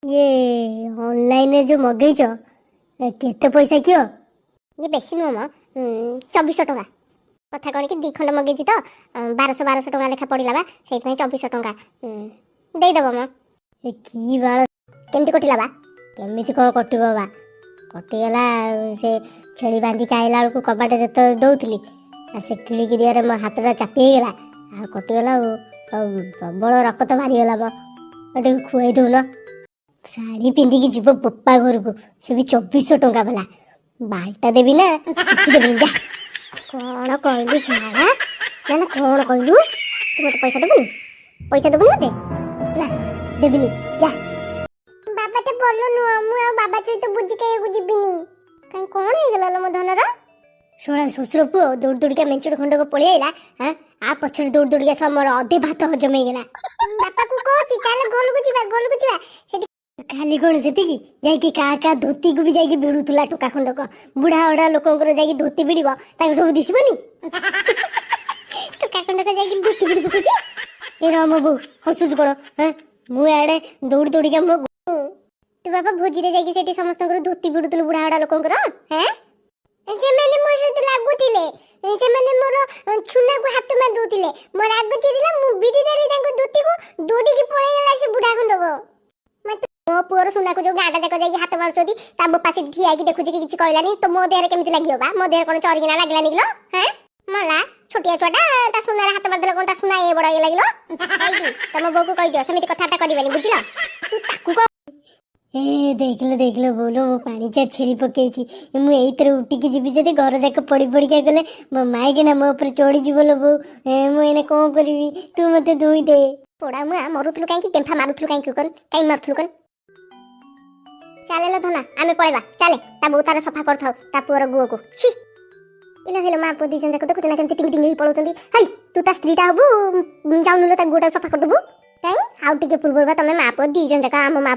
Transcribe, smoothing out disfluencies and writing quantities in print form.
ये ऑनलाइन रे जो मगेइछ केते पैसा कियो? ये बेसी नुह म 2400 टका कथा कण कि 2 खंड मगेची तो 1200 टका लेखा पड़िला बा सेइ 2400 टका देई देबो म। ए की बाळ केमती कटिला बा? केमिति को कटिबो बा कटिगला से छेड़ी बांधी आइला बेलू कबाट जत दौली आ से किड़ी की दियारे मो हाथटा चापी गला आ कटिगला प्रबल रक्त बाहरीगला मो अटे खुआई दौन शाढ़ी पिंधिकी जीव बोपा घर को से भी 2400 टका वाला बाल्टा देवी ना किसी देवी जा कौन कहलु छाड़ा ना कौन कहलु तू मते पैसा देबुनी मते ना देविनी जा बाबा ते बोलो नु मु आ बाबा चई तो बुझी के जिबिनी काई कोन हे गेला ल मो धनरा सोळा ससुर पुओ दौड़ दौड़ के मेंचुड़ खंड को पळि आइला हां आ पछड़ दौड़ दौड़ के सब मोर अधे भात हजम हे गेला बापा को कहती चल गोल को जीवा सेठी खाली कौन से जाई का धोती को भी जाई भिड़ुला टोका खंडक बुढ़ा बड़ा लोक जाई धोती भिड़ब सब दिशबनी टोका खंडक जाई धोती भिड़ पकुची ए राम बो हसुज करो हां मु आड़े दौड़ दौड़ के मो तू बाबा भोजी रे जाई सेठी समस्त धोती भिड़ुतलु बुढ़ा बड़ा लोक हैं से मैंने मोर सहित लागुतिले से मैंने मोर छुना को हाथ मार दोतिले मोर आग चिरिला मु बिडी देली तांको धोती को दोडी की पळै गेला से बुढ़ा खंडक मो पुअर सुना को जो गाडा जाक जाई हाथ मारछोदी ता बप्पा से ठिया की देखु जे किछ कहलानी तो मो देहरे केमिति लागियो बा मो देहरे कोन चोरगिना लागला निकलो हैं मला छोटिया छोटा ता सुना हाथ मार देला कोन ता सुना ए बड़ा लागिलो आईदी तम बो को कहि दियो समिति कथाटा करबेनी बुझिलो तू ताकू ए देख लो बोलो मो पानी चा छेरी पकेची मु एई तरह उठी के जीवी जदि घर जाक पड़ी पड़ी के गले मो माई के ना मो ऊपर चढ़ी जीव लो बो मु एने कोन करबी तू मते धोई दे पोड़ा मुआ मरुथलु काई की केम्फा मारुथलु काई कन काई मारुथलु कन चले लो धना आमे पळेबा चले ता बो तार सफा करथाउ ता पुअर गुओ को छी इला हेलो मा पो दिजन जाक देखु तना केमति टिंग टिंग ही पळौतंदी हई तू ता स्त्रीटा हबु जाउनु लो ता गोटा सफा कर दबु काई आउ टिके पूर्व बा तमे मा पो दिजन जाक आम मा